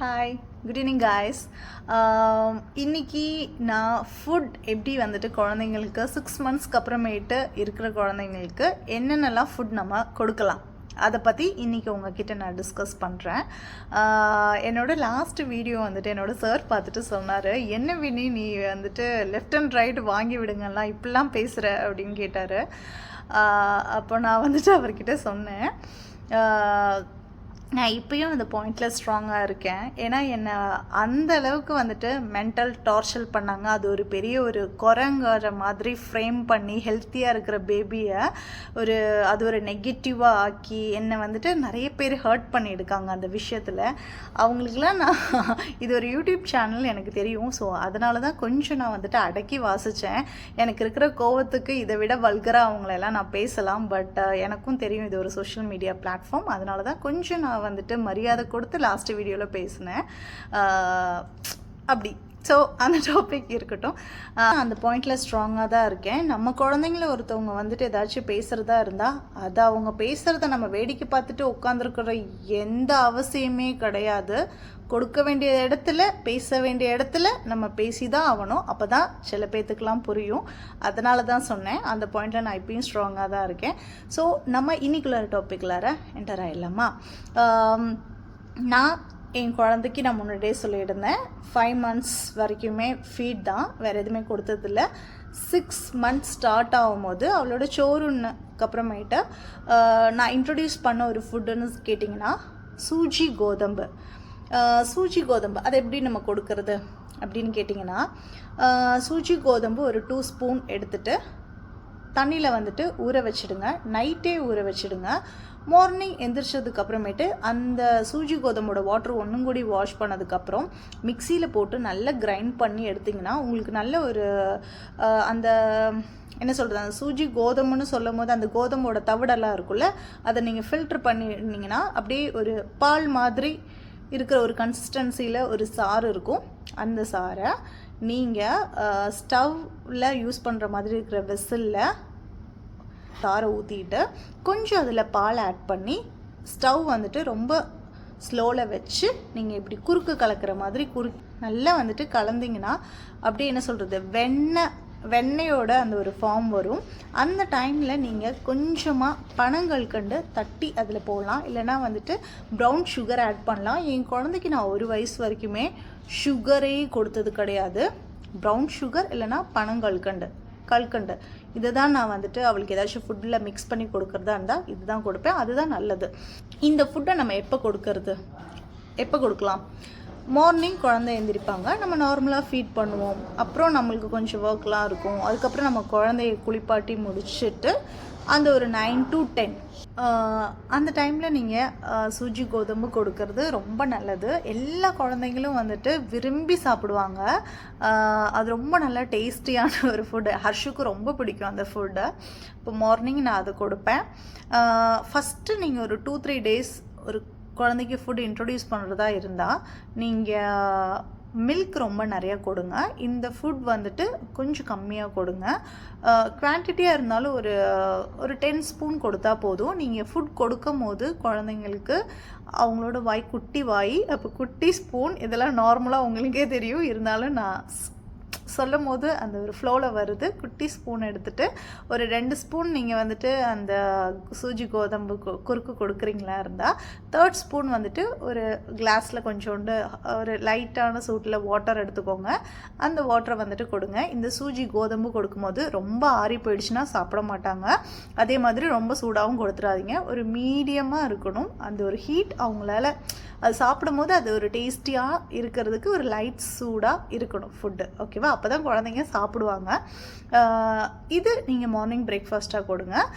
Hi, good evening guys. இன்றைக்கி நான் food எப்படி வந்துட்டு குழந்தைங்களுக்கு 6 மந்த்ஸ்க்கு அப்புறமேட்டு இருக்கிற குழந்தைங்களுக்கு என்னென்னலாம் ஃபுட் நம்ம கொடுக்கலாம் அதை பற்றி இன்றைக்கி உங்ககிட்ட நான் டிஸ்கஸ் பண்ணுறேன். என்னோடய லாஸ்ட் வீடியோ வந்துட்டு என்னோடய சார் பார்த்துட்டு சொன்னார், என்ன வினி நீ வந்துட்டு லெஃப்ட் அண்ட் ரைட் வாங்கி விடுங்கலாம் இப்படிலாம் பேசுகிற அப்படின்னு கேட்டார். அப்போ நான் வந்துட்டு அவர்கிட்ட சொன்னேன், நான் இப்போயும் அந்த பாயிண்டில் ஸ்ட்ராங்காக இருக்கேன். ஏன்னா என்னை அந்த அளவுக்கு வந்துட்டு மென்டல் டார்ச்சர் பண்ணாங்க. அது ஒரு பெரிய ஒரு குரங்குற மாதிரி ஃப்ரேம் பண்ணி ஹெல்த்தியாக இருக்கிற பேபியை அது ஒரு நெகட்டிவாக ஆக்கி என்னை வந்துட்டு நிறைய பேர் ஹர்ட் பண்ணியிருக்காங்க அந்த விஷயத்தில். அவங்களுக்குலாம் நான் இது ஒரு யூடியூப் சேனல் எனக்கு தெரியும். ஸோ அதனால தான் கொஞ்சம் நான் வந்துட்டு அடக்கி வாசித்தேன். எனக்கு இருக்கிற கோவத்துக்கு இதை விட வல்கராக அவங்களெல்லாம் நான் பேசலாம். பட் எனக்கும் தெரியும் இது ஒரு சோஷியல் மீடியா பிளாட்ஃபார்ம். அதனால தான் கொஞ்சம் நான் வந்துட்டு மரியாதை கொடுத்து லாஸ்ட் வீடியோவில் பேசினேன். அப்படி ஸோ அந்த டாபிக் இருக்கட்டும். அந்த பாயிண்டில் ஸ்ட்ராங்காக தான் இருக்கேன். நம்ம குழந்தைங்கள ஒருத்தவங்க வந்துட்டு ஏதாச்சும் பேசுகிறதா இருந்தால் அதை அவங்க பேசுகிறத நம்ம வேடிக்கை பார்த்துட்டு உட்காந்துருக்கிற எந்த அவசியமே கிடையாது. கொடுக்க வேண்டிய இடத்துல பேச வேண்டிய இடத்துல நம்ம பேசி தான் ஆகணும். அப்போ தான் சில பேர்த்துக்கெலாம் புரியும். அதனால தான் சொன்னேன். அந்த பாயிண்டில் நான் இப்பயும் ஸ்ட்ராங்காக தான் இருக்கேன். ஸோ நம்ம இன்னிக்குள்ள டாப்பிக்குள்ளார என்டர் ஆகிடலாமா? நான் என் குழந்தைக்கு நான் முன்னாடியே சொல்லியிருந்தேன், 5 மந்த்ஸ் வரைக்குமே ஃபீட் தான், வேறு எதுவுமே கொடுத்ததில்ல. 6 மந்த்ஸ் ஸ்டார்ட் ஆகும்போது அவளோட சோறுன்னுக்கு அப்புறமேட்டு நான் இன்ட்ரடியூஸ் பண்ண ஒரு ஃபுட்டுன்னு கேட்டிங்கன்னா சூஜி கோதம்பு. சூஜி கோதம்பு அது எப்படி நம்ம கொடுக்கறது அப்படின்னு கேட்டிங்கன்னா, சூஜி கோதம்பு ஒரு 2 ஸ்பூன் எடுத்துகிட்டு தண்ணியில் வந்துட்டு ஊற வச்சுடுங்க. நைட்டே ஊற வச்சுடுங்க. மார்னிங் எந்திரிச்சதுக்கு அப்புறமேட்டு அந்த சூஜி கோதம்போட வாட்டர் ஒன்றும் கூடி வாஷ் பண்ணதுக்கப்புறம் மிக்சியில் போட்டு நல்லா கிரைண்ட் பண்ணி எடுத்திங்கன்னா உங்களுக்கு நல்ல ஒரு அந்த என்ன சொல்கிறது, அந்த சூஜி கோதம்புன்னு சொல்லும் போது அந்த கோதம்போட தவிடெல்லாம் இருக்குல்ல, அதை நீங்கள் ஃபில்ட்ரு பண்ணிருந்தீங்கன்னா அப்படியே ஒரு பால் மாதிரி இருக்கிற ஒரு கன்சிஸ்டன்சியில் ஒரு சாறு இருக்கும். அந்த சாரை நீங்கள் ஸ்டவ்வில் யூஸ் பண்ணுற மாதிரி இருக்கிற வெசலில் சாரை ஊற்றிட்டு கொஞ்சம் அதில் பால் ஆட் பண்ணி ஸ்டவ் வந்துட்டு ரொம்ப ஸ்லோவில் வச்சு நீங்கள் இப்படி குறுக்கு கலக்கிற மாதிரி நல்லா வந்துட்டு கலந்திங்கன்னா அப்படியே என்ன சொல்கிறது, வெண்ணெயோட அந்த ஒரு ஃபார்ம் வரும். அந்த டைமில் நீங்கள் கொஞ்சமாக பனங்கல்கண்டு தட்டி அதில் போடலாம். இல்லைனா வந்துட்டு ப்ரௌன் சுகர் ஆட் பண்ணலாம். என் குழந்தைக்கு நான் 1 வயசு வரைக்குமே சுகரே கொடுத்தது கிடையாது. ப்ரௌன் சுகர் இல்லைனா கல்கண்டு இதை தான் நான் வந்துட்டு அவளுக்கு ஏதாச்சும் ஃபுட்டில் மிக்ஸ் பண்ணி கொடுக்குறதா இருந்தால் இது தான் கொடுப்பேன். அதுதான் நல்லது. இந்த ஃபுட்டை நம்ம எப்போ கொடுக்கலாம்? மார்னிங் குழந்தை எழுந்திரிப்பாங்க, நம்ம நார்மலாக ஃபீட் பண்ணுவோம். அப்புறம் நம்மளுக்கு கொஞ்சம் ஒர்க்லாம் இருக்கும். அதுக்கப்புறம் நம்ம குழந்தைய குளிப்பாட்டி முடிச்சுட்டு அந்த ஒரு 9 to 10 அந்த டைமில் நீங்கள் சூஜி கோதம்பு கொடுக்கறது ரொம்ப நல்லது. எல்லா குழந்தைங்களும் வந்துட்டு விரும்பி சாப்பிடுவாங்க. அது ரொம்ப நல்லா டேஸ்டியான ஒரு ஃபுட்டு. ஹர்ஷுக்கு ரொம்ப பிடிக்கும் அந்த ஃபுட்டு. இப்போ மார்னிங் நான் அதை கொடுப்பேன். ஃபஸ்ட்டு நீங்கள் ஒரு 2-3 டேஸ் ஒரு குழந்தைக்கு ஃபுட் இன்ட்ரடியூஸ் பண்ணுறதா இருந்தால் நீங்கள் மில்க் ரொம்ப நிறையா கொடுங்க. இந்த ஃபுட் வந்துட்டு கொஞ்சம் கம்மியாக கொடுங்க. குவான்டிட்டியாக இருந்தாலும் ஒரு 10 ஸ்பூன் கொடுத்தா போதும். நீங்கள் ஃபுட் கொடுக்கும் போது குழந்தைங்களுக்கு அவங்களோட குட்டி வாய், அப்போ குட்டி ஸ்பூன் இதெல்லாம் நார்மலாக உங்களுக்கே தெரியும். இருந்தாலும் நான் சொல்லும் போது அந்த ஒரு ஃப்ளோவில் வருது. குட்டி ஸ்பூன் எடுத்துகிட்டு ஒரு 2 ஸ்பூன் நீங்கள் வந்துட்டு அந்த சூஜி கோதம்பு குறுக்கு கொடுக்குறீங்களா இருந்தால் 3rd ஸ்பூன் வந்துட்டு ஒரு கிளாஸில் கொஞ்சோண்டு ஒரு லைட்டான சூட்டில் வாட்டர் எடுத்துக்கோங்க. அந்த வாட்டரை வந்துட்டு கொடுங்க. இந்த சூஜி கோதம்பு கொடுக்கும்போது ரொம்ப ஆறி போயிடுச்சுன்னா சாப்பிட மாட்டாங்க. அதே மாதிரி ரொம்ப சூடாகவும் கொடுத்துடாதீங்க. ஒரு மீடியமாக இருக்கணும். அந்த ஒரு ஹீட் அவங்களால அது சாப்பிடும் போது அது ஒரு டேஸ்டியாக இருக்கிறதுக்கு ஒரு லைட் சூடாக இருக்கணும் ஃபுட்டு. ஓகேவா? அப்போ தான் குழந்தைங்க சாப்பிடுவாங்க. இது நீங்கள் மார்னிங் பிரேக்ஃபாஸ்ட்டாக கொடுங்க.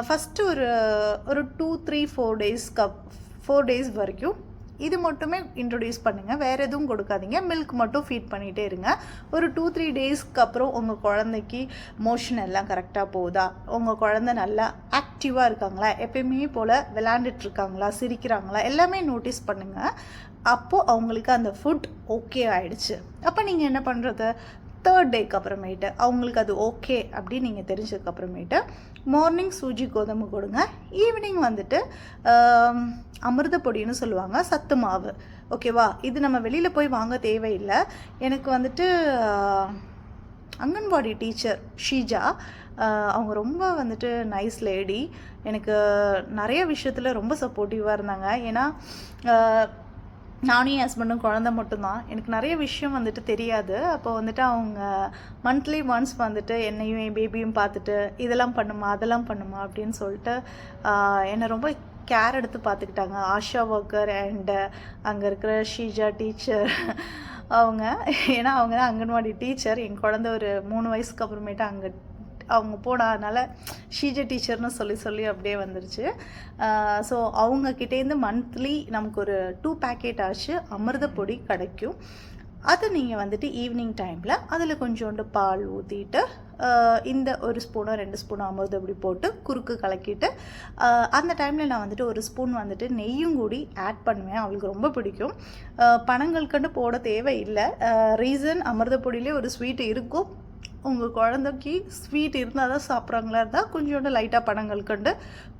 ஃபஸ்ட்டு ஒரு 4 டேஸ் வரைக்கும் இது மட்டுமே இன்ட்ரடியூஸ் பண்ணுங்கள். வேறு எதுவும் கொடுக்காதீங்க. மில்க் மட்டும் ஃபீட் பண்ணிகிட்டே இருங்க. ஒரு 2-3 டேஸ்க்கு அப்புறம் உங்கள் குழந்தைக்கு மோஷன் எல்லாம் கரெக்டாக போகுதா, உங்கள் குழந்தை நல்லா ஆக்டிவாக இருக்காங்களா, எப்பயுமே போல் விளையாண்டுட்ருக்காங்களா, சிரிக்கிறாங்களா, எல்லாமே நோட்டீஸ் பண்ணுங்கள். அப்போது அவங்களுக்கு அந்த ஃபுட் ஓகே ஆகிடுச்சு. அப்போ நீங்கள் என்ன பண்ணுறது, 3rd டேக்கு அப்புறமேட்டு அவங்களுக்கு அது ஓகே அப்படின்னு நீங்கள் தெரிஞ்சதுக்கப்புறமேட்டு மார்னிங் சூஜி கோதுமை கொடுங்க. ஈவினிங் வந்துட்டு அமிர்த பொடின்னு சொல்லுவாங்க, சத்து மாவு. ஓகேவா? இது நம்ம வெளியில் போய் வாங்க தேவையில்லை. எனக்கு வந்துட்டு அங்கன்வாடி டீச்சர் ஷீஜா, அவங்க ரொம்ப வந்துட்டு நைஸ் லேடி. எனக்கு நிறைய விஷயத்தில் ரொம்ப சப்போர்ட்டிவாக இருந்தாங்க. ஏன்னா நானும் என் ஹஸ்பண்டும் குழந்த மட்டும்தான், எனக்கு நிறைய விஷயம் வந்துட்டு தெரியாது. அப்போ வந்துட்டு அவங்க மந்த்லி ஒன்ஸ் வந்துட்டு என்னையும் என் பேபியும் பார்த்துட்டு இதெல்லாம் பண்ணுமா அதெல்லாம் பண்ணுமா அப்படின்னு சொல்லிட்டு என்னை ரொம்ப கேர் எடுத்து பார்த்துக்கிட்டாங்க. ஆஷா ஒர்க்கர் அண்டு அங்கே இருக்கிற ஷீஜா டீச்சர் அவங்க. ஏன்னா அவங்க தான் அங்கன்வாடி டீச்சர். என் குழந்த ஒரு 3 வயசுக்கு அப்புறமேட்டு அவங்க போனதுனால ஷீஜா டீச்சர்னு சொல்லி அப்படியே வந்துருச்சு. ஸோ அவங்கக்கிட்டேருந்து மந்த்லி நமக்கு ஒரு 2 பேக்கெட் ஆச்சு அமிர்த பொடி கிடைக்கும். அது நீங்கள் வந்துட்டு ஈவினிங் டைமில் அதில் கொஞ்சோண்டு பால் ஊற்றிட்டு இந்த 1 ஸ்பூனோ 2 ஸ்பூனோ அமிர்த பொடி போட்டு குறுக்கு கலக்கிட்டு அந்த டைமில் நான் வந்துட்டு 1 ஸ்பூன் வந்துட்டு நெய்யும் கூடி ஆட் பண்ணுவேன். அவளுக்கு ரொம்ப பிடிக்கும். பனங்கல்கண்டு போட தேவையில்லை. ரீசன் அமிர்த பொடியிலே ஒரு ஸ்வீட் இருக்கும். உங்கள் குழந்தைக்கு ஸ்வீட் இருந்தால் தான் சாப்பிட்றாங்களா இருந்தால் கொஞ்சோண்டு லைட்டாக பனங்கல்கண்டு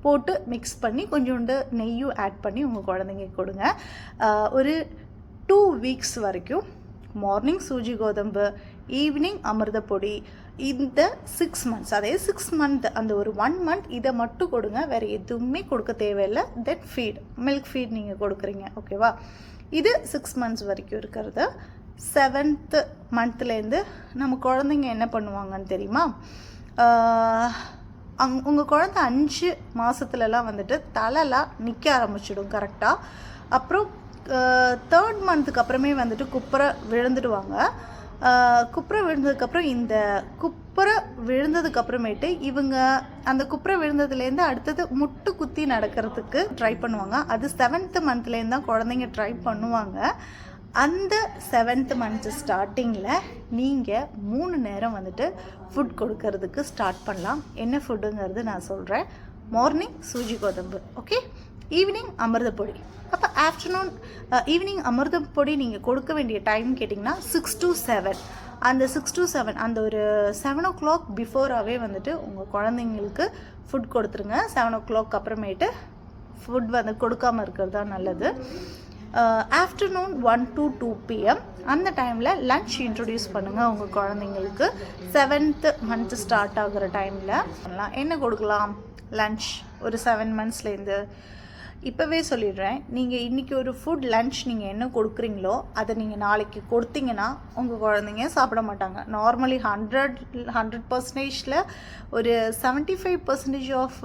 போட்டு மிக்ஸ் பண்ணி கொஞ்சோண்டு நெய்யும் ஆட் பண்ணி உங்கள் குழந்தைங்க கொடுங்க. ஒரு 2 வீக்ஸ் வரைக்கும் மார்னிங் சூஜி கோதம்பு, ஈவினிங் அமிர்த பொடி, இந்த 6 மந்த்ஸ், அதே 6 மந்த் அந்த ஒரு 1 மந்த் இதை மட்டும் கொடுங்க. வேறு எதுவுமே கொடுக்க தேவையில்லை. தென் ஃபீட், மில்க் ஃபீட் நீங்கள் கொடுக்குறீங்க. ஓகேவா? இது 6 மந்த்ஸ் வரைக்கும் இருக்கிறது. 7th மந்த்லேருந்து நம்ம குழந்தைங்க என்ன பண்ணுவாங்கன்னு தெரியுமா? உங்கள் குழந்தை 5 மாதத்துலலாம் வந்துட்டு தலைலாம் நிற்க ஆரம்பிச்சிடும் கரெக்டாக. அப்புறம் 3rd மந்த்துக்கு அப்புறமே வந்துட்டு குப்புரை விழுந்துடுவாங்க. குப்புரை விழுந்ததுக்கப்புறம் இந்த குப்புரை விழுந்ததுக்கப்புறமேட்டு இவங்க அந்த குப்புரை விழுந்ததுலேருந்து அடுத்தது முட்டு குத்தி நடக்கிறதுக்கு ட்ரை பண்ணுவாங்க. அது 7th மந்த்லேருந்து தான் குழந்தைங்க ட்ரை பண்ணுவாங்க. அந்த 7th மந்த் ஸ்டார்டிங்கில் நீங்கள் 3 நேரம் வந்துட்டு ஃபுட் கொடுக்கறதுக்கு ஸ்டார்ட் பண்ணலாம். என்ன ஃபுட்டுங்கிறது நான் சொல்கிறேன். மார்னிங் சூஜி கோதம்பு, ஓகே, ஈவினிங் அமிர்த பொடி. அப்போ ஆஃப்டர்நூன் ஈவினிங் அமிர்த பொடி நீங்கள் கொடுக்க வேண்டிய டைம் கேட்டிங்கன்னா 6 to 7. அந்த 6 to 7 அந்த ஒரு 7 o'clock பிஃபோராகவே வந்துட்டு உங்கள் குழந்தைங்களுக்கு ஃபுட் கொடுத்துருங்க. 7 o'clock அப்புறமேட்டு ஃபுட் வந்து கொடுக்காமல் இருக்கிறது தான் நல்லது. ஆஃப்டர்நூன் 1 to 2 PM அந்த டைமில் லன்ச் இன்ட்ரடியூஸ் பண்ணுங்கள் உங்கள் குழந்தைங்களுக்கு. 7th மந்த் ஸ்டார்ட் ஆகிற டைமில் என்ன கொடுக்கலாம் லன்ச் ஒரு 7 மந்த்ஸ்லேருந்து. இப்போவே சொல்லிடுறேன், நீங்கள் இன்றைக்கி ஒரு ஃபுட் லன்ச் நீங்கள் என்ன கொடுக்குறீங்களோ அதை நீங்கள் நாளைக்கு கொடுத்தீங்கன்னா உங்கள் குழந்தைங்க சாப்பிட மாட்டாங்க. நார்மலி 100% ஒரு 75% ஆஃப்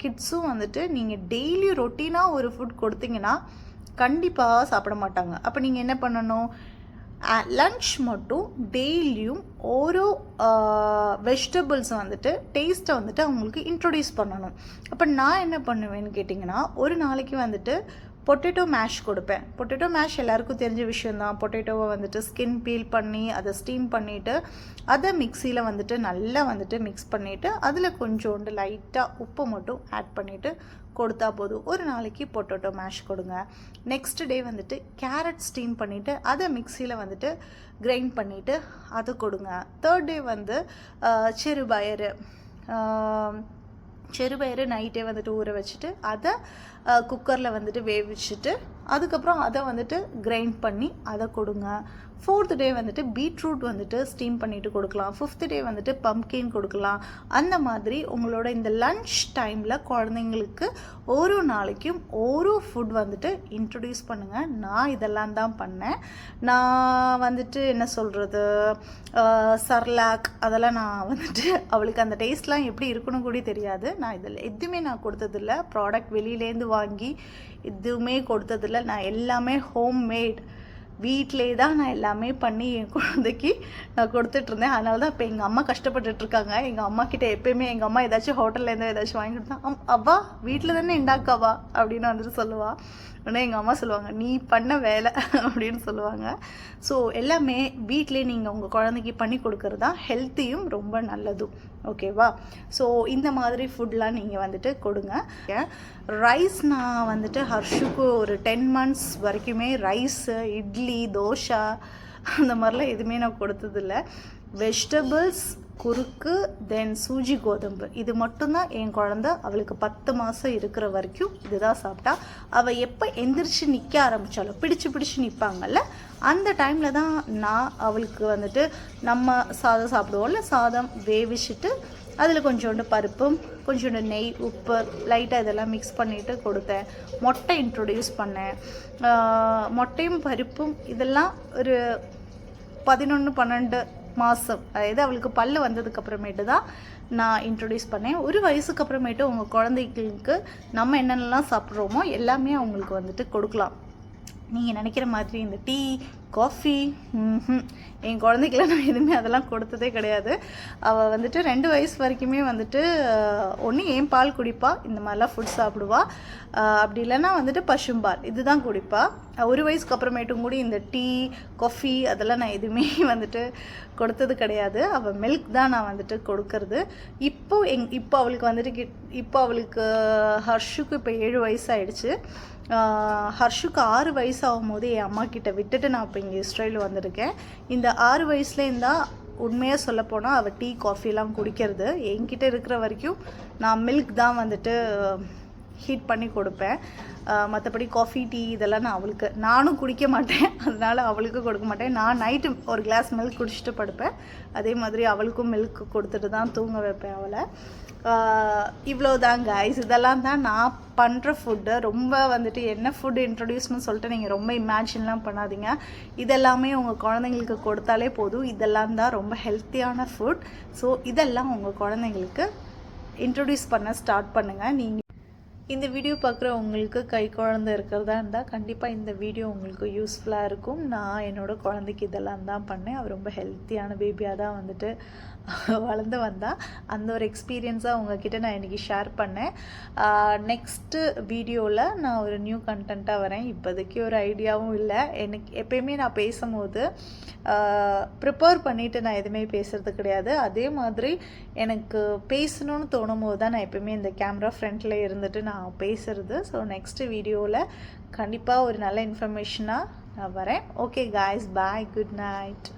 கிட்ஸும் வந்துட்டு நீங்கள் டெய்லி ரொட்டீனாக ஒரு ஃபுட் கொடுத்தீங்கன்னா கண்டிப்பாக சாப்பிட மாட்டாங்க. அப்போ நீங்கள் என்ன பண்ணணும், லன்ச் மட்டும் டெய்லியும் ஓரோ வெஜிடபிள்ஸ் வந்துட்டு டேஸ்ட்டை வந்துட்டு அவங்களுக்கு இன்ட்ரொடியூஸ் பண்ணணும். அப்போ நான் என்ன பண்ணுவேன்னு கேட்டிங்கன்னா, ஒரு நாளைக்கு வந்துட்டு பொட்டேட்டோ மேஷ் கொடுப்பேன். பொட்டேட்டோ மேஷ் எல்லாருக்கும் தெரிஞ்ச விஷயந்தான். பொட்டேட்டோவை வந்துட்டு ஸ்கின் பீல் பண்ணி அதை ஸ்டீம் பண்ணிவிட்டு அதை மிக்சியில் வந்துட்டு நல்லா வந்துட்டு மிக்ஸ் பண்ணிவிட்டு அதில் கொஞ்சோண்டு லைட்டாக உப்பு மட்டும் ஆட் பண்ணிவிட்டு கொடுத்தா போதும். ஒரு நாளைக்கு பொட்டேட்டோ மேஷ் கொடுங்க. நெக்ஸ்ட் டே வந்துட்டு கேரட் ஸ்டீம் பண்ணிவிட்டு அதை மிக்சியில் வந்துட்டு கிரைண்ட் பண்ணிவிட்டு அதை கொடுங்க. 3rd டே வந்து செறுபயிறு நைட்டே வந்துட்டு ஊற வச்சுட்டு அதை குக்கரில் வந்துட்டு வேவிச்சுட்டு அதுக்கப்புறம் அதை வந்துட்டு கிரைண்ட் பண்ணி அதை கொடுங்க. 4th டே வந்துட்டு பீட்ரூட் வந்துட்டு ஸ்டீம் பண்ணிவிட்டு கொடுக்கலாம். 5th டே வந்துட்டு பம்ப்கின் கொடுக்கலாம். அந்த மாதிரி உங்களோட இந்த லன்ச் டைமில் குழந்தைங்களுக்கு ஒரு நாளைக்கும் ஒரு ஃபுட் வந்துட்டு இன்ட்ரடியூஸ் பண்ணுங்கள். நான் இதெல்லாம் தான் பண்ணேன். நான் வந்துட்டு என்ன சொல்கிறது, சர்லாக் அதெல்லாம் நான் வந்துட்டு அவளுக்கு அந்த டேஸ்ட்லாம் எப்படி இருக்கணும் கூட தெரியாது. நான் இதில் எதுவுமே நான் கொடுத்ததில்ல. ப்ராடக்ட் வெளியிலேருந்து வாங்கி எதுவுமே கொடுத்ததில்ல. நான் எல்லாமே ஹோம்மேட் வீட்டிலே தான் நான் எல்லாமே பண்ணி என் குழந்தைக்கு நான் கொடுத்துட்ருந்தேன். அதனால தான் இப்போ எங்கள் அம்மா கஷ்டப்பட்டுட்ருக்காங்க. எங்கள் அம்மா கிட்டே எப்போயுமே எங்கள் அம்மா ஏதாச்சும் ஹோட்டல்லேருந்து ஏதாச்சும் வாங்கி கொடுத்தா அவ்வா வீட்டில் தானே உண்டாக்காவா அப்படின்னு வந்துட்டு சொல்லுவாள். உடனே எங்கள் அம்மா சொல்லுவாங்க, நீ பண்ண வேலை அப்படின்னு சொல்லுவாங்க. ஸோ எல்லாமே வீட்டிலே நீங்கள் உங்கள் குழந்தைக்கு பண்ணி கொடுக்கறது தான் ஹெல்த்தியும் ரொம்ப நல்லதும். ஓகேவா? ஸோ இந்த மாதிரி ஃபுட்லாம் நீங்கள் வந்துட்டு கொடுங்க. ரைஸ் நான் வந்துட்டு ஹர்ஷுக்கு ஒரு 10 months வரைக்குமே ரைஸு, இட்லி, தோசை அந்த மாதிரிலாம் எதுவுமே நான் கொடுத்ததில்ல. வெஜிடபிள்ஸ், குறுக்கு, தென் சூஜி கோதம்பு, இது மட்டும்தான் என் குழந்த அவளுக்கு 10 மாதம் இருக்கிற வரைக்கும் இதுதான் சாப்பிட்டா. அவள் எப்போ எந்திரிச்சு நிற்க ஆரம்பித்தாலும் பிடிச்சு நிற்பாங்கல்ல, அந்த டைமில் தான் நான் அவளுக்கு வந்துட்டு நம்ம சாதம் சாப்பிடுவோம்ல, சாதம் வேவிச்சுட்டு அதில் கொஞ்சோண்டு பருப்பும் கொஞ்சோண்டு நெய், உப்பு லைட்டாக இதெல்லாம் மிக்ஸ் பண்ணிவிட்டு கொடுத்தேன். மொட்டை இன்ட்ரொடியூஸ் பண்ணேன். மொட்டையும் பருப்பும் இதெல்லாம் ஒரு 11-12 மாதம், அதாவது அவளுக்கு பல்லு வந்ததுக்கப்புறமேட்டு தான் நான் இன்ட்ரொடியூஸ் பண்ணேன். 1 வயசுக்கு அப்புறமேட்டு உங்கள் குழந்தைகளுக்கு நம்ம என்னென்னலாம் சாப்பிட்றோமோ எல்லாமே அவங்களுக்கு வந்துட்டு கொடுக்கலாம். நீங்கள் நினைக்கிற மாதிரி இந்த டீ, காஃபி, என் குழந்தைக்கெல்லாம் நான் எதுவுமே அதெல்லாம் கொடுத்ததே கிடையாது. அவள் வந்துட்டு 2 வயசு வரைக்குமே வந்துட்டு ஒன்று ஏன் பால் குடிப்பா, இந்த மாதிரிலாம் ஃபுட் சாப்பிடுவா. அப்படி இல்லைன்னா வந்துட்டு பசும்பால் இதுதான் குடிப்பா. 1 வயசுக்கு அப்புறமேட்டும் கூட இந்த டீ, காஃபி அதெல்லாம் நான் எதுவுமே வந்துட்டு கொடுத்தது கிடையாது. அவள் மில்க் தான் நான் வந்துட்டு கொடுக்கறது. இப்போ அவளுக்கு வந்துட்டு இப்போ அவளுக்கு ஹர்ஷுக்கு இப்போ 7 வயசு ஆயிடுச்சு. ஹர்ஷுக்கு 6 வயசு ஆகும்போது என் அம்மா கிட்ட விட்டுட்டு நான் இப்போ இங்கே இஸ்ரேல் வந்திருக்கேன். இந்த 6 வயசுலேருந்தான் உண்மையாக சொல்லப்போனால் அவள் டீ, காஃபிலாம் குடிக்கிறது. என்கிட்ட இருக்கிற வரைக்கும் நான் மில்க் தான் வந்துட்டு ஹீட் பண்ணி கொடுப்பேன். மற்றபடி காஃபி, டீ இதெல்லாம் நானும் குடிக்க மாட்டேன், அதனால் அவளுக்கு கொடுக்க மாட்டேன். நான் நைட்டு ஒரு கிளாஸ் மில்க் குடிச்சிட்டு படுப்பேன். அதே மாதிரி அவளுக்கும் மில்க் கொடுத்துட்டு தான் தூங்க வைப்பேன் அவளை. இவ்வளோதான் கைஸ், இதெல்லாம் தான் நான் பண்ணுற ஃபுட்டு. ரொம்ப வந்துட்டு என்ன ஃபுட் இன்ட்ரடியூஸ்னு சொல்லிட்டு நீங்கள் ரொம்ப இமேஜின்லாம் பண்ணாதீங்க. இதெல்லாமே உங்கள் குழந்தைங்களுக்கு கொடுத்தாலே போதும். இதெல்லாம் தான் ரொம்ப ஹெல்த்தியான ஃபுட். ஸோ இதெல்லாம் உங்கள் குழந்தைங்களுக்கு இன்ட்ரடியூஸ் பண்ண ஸ்டார்ட் பண்ணுங்கள். நீங்கள் இந்த வீடியோ பார்க்குற உங்களுக்கு கை குழந்தை இருக்கிறதா இருந்தால் கண்டிப்பாக இந்த வீடியோ உங்களுக்கு யூஸ்ஃபுல்லாக இருக்கும். நான் என்னோடய குழந்தைக்கு இதெல்லாம் தான் பண்ணேன். அவள் ரொம்ப ஹெல்த்தியான பேபியாக தான் வந்துட்டு வளர்ந்து வந்தால். அந்த ஒரு எக்ஸ்பீரியன்ஸாக உங்ககிட்ட நான் இன்றைக்கி ஷேர் பண்ணேன். நெக்ஸ்ட்டு வீடியோவில் நான் ஒரு நியூ கண்டென்ட்டாக வரேன். இப்போதைக்கு ஒரு ஐடியாவும் இல்லை. எனக்கு எப்பயுமே நான் பேசும்போது ப்ரிப்பேர் பண்ணிவிட்டு நான் எதுவுமே பேசுகிறது கிடையாது. அதே மாதிரி எனக்கு பேசணும்னு தோணும் போது தான் நான் எப்பயுமே இந்த கேமரா ஃப்ரண்ட்டில் இருந்துட்டு நான் பேசுகிறது. ஸோ நெக்ஸ்ட்டு வீடியோவில் கண்டிப்பாக ஒரு நல்ல இன்ஃபர்மேஷனாக நான் வரேன். ஓகே காய்ஸ், பாய், குட் நைட்.